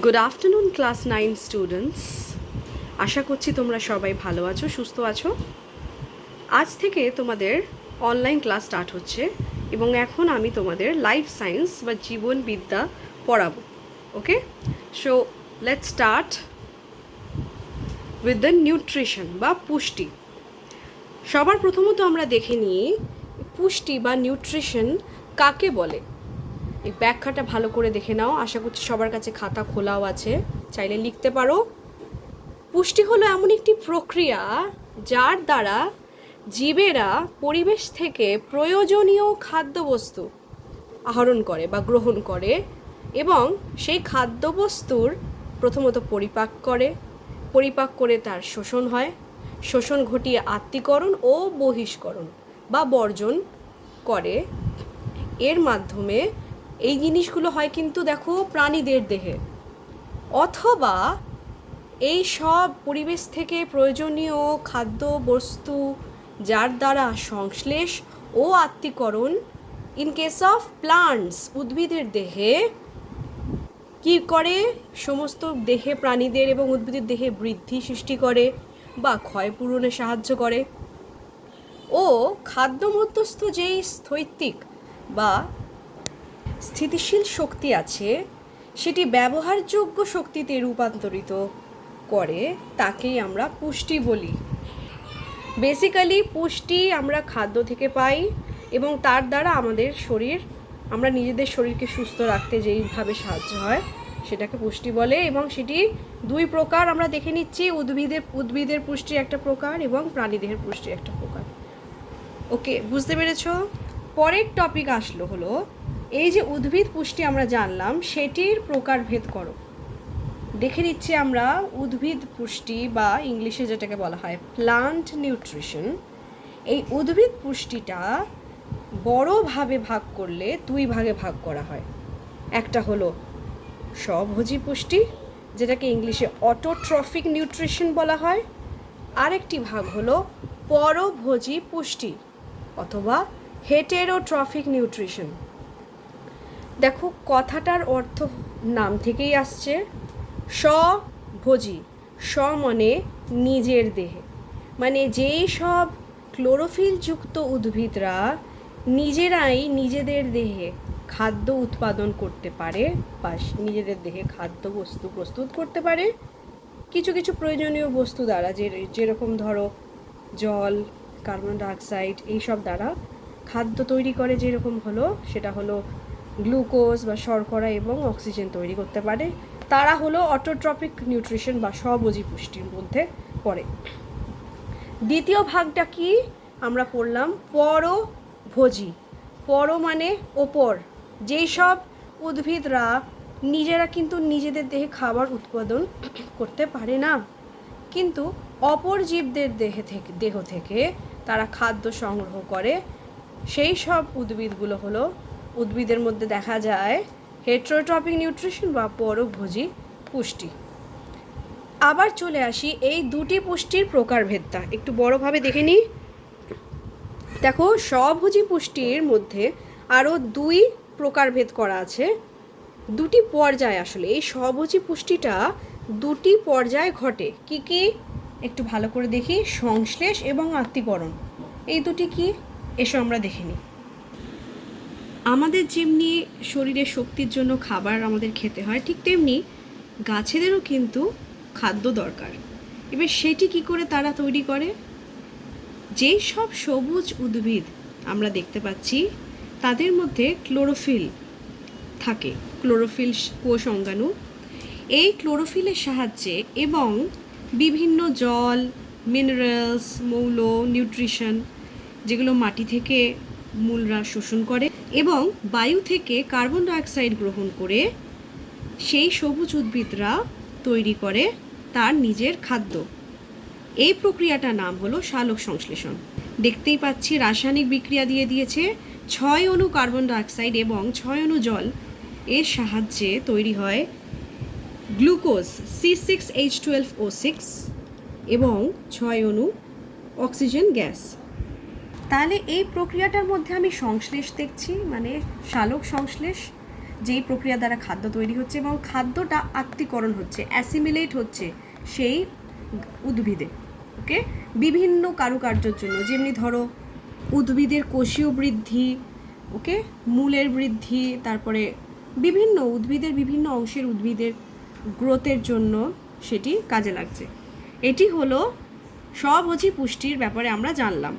Good afternoon class 9 students. আশা করছি তোমরা সবাই ভালো আছো, সুস্থ আছো। আজ থেকে তোমাদের অনলাইন ক্লাস স্টার্ট হচ্ছে এবং এখন আমি তোমাদের লাইফ সায়েন্স বা জীবনবিদ্যা পড়াবো। Okay, so let's start with the nutrition বা পুষ্টি। সবার প্রথমত আমরা দেখে নিই পুষ্টি বা নিউট্রিশন কাকে বলে। এই ব্যাখ্যাটা ভালো করে দেখে নাও। আশা করছি সবার কাছে খাতা খোলাও আছে, চাইলে লিখতে পারো। পুষ্টি হলো এমন একটি প্রক্রিয়া যার দ্বারা জীবেরা পরিবেশ থেকে প্রয়োজনীয় খাদ্যবস্তু আহরণ করে বা গ্রহণ করে এবং সেই খাদ্যবস্তুর প্রথমত পরিপাক করে তার শোষণ হয়, শোষণ ঘটিয়ে আত্তীকরণ ও বহিষ্করণ বা বর্জন করে। এর মাধ্যমে এই জিনিসগুলো হয় কিন্তু দেখো প্রাণীদের দেহে, অথবা এই সব পরিবেশ থেকে প্রয়োজনীয় খাদ্যবস্তু যার দ্বারা সংশ্লেষ ও আত্তীকরণ ইন কেস অফ প্লান্টস উদ্ভিদের দেহে কি করে, সমস্ত দেহে প্রাণীদের এবং উদ্ভিদের দেহে বৃদ্ধি সৃষ্টি করে বা ক্ষয়পূরণে সাহায্য করে ও খাদ্য মধ্যস্থ যেই স্থৈতিক বা স্থিতিশীল শক্তি আছে সেটি ব্যবহারযোগ্য শক্তিতে রূপান্তরিত করে, তাকেই আমরা পুষ্টি বলি। বেসিক্যালি পুষ্টি আমরা খাদ্য থেকে পাই এবং তার দ্বারা আমরা নিজেদের শরীরকে সুস্থ রাখতে যেইভাবে সাহায্য হয় সেটাকে পুষ্টি বলে। এবং সেটি দুই প্রকার আমরা দেখে নিচ্ছি, উদ্ভিদের পুষ্টি একটা প্রকার এবং প্রাণীদেহের পুষ্টি একটা প্রকার। ওকে, বুঝতে পেরেছো? পরের টপিক হলো এই যে উদ্ভিদ পুষ্টি আমরা জানলাম সেটির প্রকারভেদ করো। দেখে নিচ্ছি আমরা উদ্ভিদ পুষ্টি বা ইংলিশে যেটাকে বলা হয় প্লান্ট নিউট্রিশন। এই উদ্ভিদ পুষ্টিটা বড়ভাবে ভাগ করলে দুই ভাগে ভাগ করা হয়। একটা হলো স্বভোজী পুষ্টি, যেটাকে ইংলিশে অটোট্রফিক নিউট্রিশন বলা হয়। আরেকটি ভাগ হলো পরভোজী পুষ্টি অথবা হেটেরোট্রফিক নিউট্রিশন। দেখো কথাটার অর্থ নাম থেকেই আসছে, স্বভোজী। স্ব মানে নিজের দেহে, মানে যেই সব ক্লোরোফিলযুক্ত উদ্ভিদরা নিজেরাই নিজেদের দেহে খাদ্য উৎপাদন করতে পারে বা নিজেদের দেহে খাদ্যবস্তু প্রস্তুত করতে পারে কিছু কিছু প্রয়োজনীয় বস্তু দ্বারা, যেরকম ধরো জল, কার্বন ডাইঅক্সাইড এইসব দ্বারা খাদ্য তৈরি করে, যেরকম হলো সেটা হলো গ্লুকোজ বা শর্করা এবং অক্সিজেন তৈরি করতে পারে। তারা হলো অটোট্রপিক নিউট্রিশন বা স্বভোজী পুষ্টির মধ্যে পড়ে। দ্বিতীয় ভাগটা কি আমরা পড়লাম পরভোজী। পর মানে ওপর, যেই সব উদ্ভিদরা নিজেরা কিন্তু নিজেদের দেহে খাবার উৎপাদন করতে পারে না, কিন্তু অপর জীবদের দেহ থেকে তারা খাদ্য সংগ্রহ করে, সেই সব উদ্ভিদগুলো হলো উদ্ভিদের মধ্যে দেখা যায় হেটেরোট্রপিক নিউট্রিশন বা পরভোজী পুষ্টি। আবার চলে আসি এই দুটি পুষ্টির প্রকারভেদটা একটু বড়ভাবে দেখে নিই। দেখো স্বভোজী পুষ্টির মধ্যে আরও দুই প্রকারভেদ করা আছে, দুটি পর্যায়। আসলে এই স্বভোজী পুষ্টিটা দুটি পর্যায়ে ঘটে। কি কি একটু ভালো করে দেখি, সংশ্লেষ এবং আত্তীকরণ। এই দুটি কি, এসো আমরা দেখে নিই। আমাদের যেমনি শরীরের শক্তির জন্য খাবার আমাদের খেতে হয়, ঠিক তেমনি গাছেদেরও কিন্তু খাদ্য দরকার। এবার সেটি কি করে তারা তৈরি করে, যেই সব সবুজ উদ্ভিদ আমরা দেখতে পাচ্ছি তাদের মধ্যে ক্লোরোফিল থাকে, ক্লোরোফিল কোষ অঙ্গাণু। এই ক্লোরোফিলের সাহায্যে এবং বিভিন্ন জল, মিনারেলস, মৌল, নিউট্রিশন যেগুলো মাটি থেকে মূলরা শোষণ করে এবং বায়ু থেকে কার্বন ডাইঅক্সাইড গ্রহণ করে সেই সবুজ উদ্ভিদরা তৈরি করে তার নিজের খাদ্য। এই প্রক্রিয়াটার নাম হলো সালোক সংশ্লেষণ। দেখতেই পাচ্ছি রাসায়নিক বিক্রিয়া দিয়ে দিয়েছে, 6 অণু কার্বন ডাইঅক্সাইড এবং 6 অণু জল এর সাহায্যে তৈরি হয় গ্লুকোজ C6H12O6 এবং 6 অণু অক্সিজেন গ্যাস। তাহলে এই প্রক্রিয়াটার মধ্যে আমি সংশ্লেষ দেখছি, মানে সালোক সংশ্লেষ। যেই প্রক্রিয়া দ্বারা খাদ্য তৈরি হচ্ছে এবং খাদ্যটা আত্তীকরণ হচ্ছে, অ্যাসিমিলেট হচ্ছে সেই উদ্ভিদে। ওকে, বিভিন্ন কারুকার্যের জন্য, যেমনি ধরো উদ্ভিদের কোষীয় বৃদ্ধি, ওকে, মূলের বৃদ্ধি, তারপরে বিভিন্ন উদ্ভিদের বিভিন্ন অংশের উদ্ভিদের গ্রোথের জন্য সেটি কাজে লাগছে। এটি হলো স্বভোজী পুষ্টির ব্যাপারে আমরা জানলাম।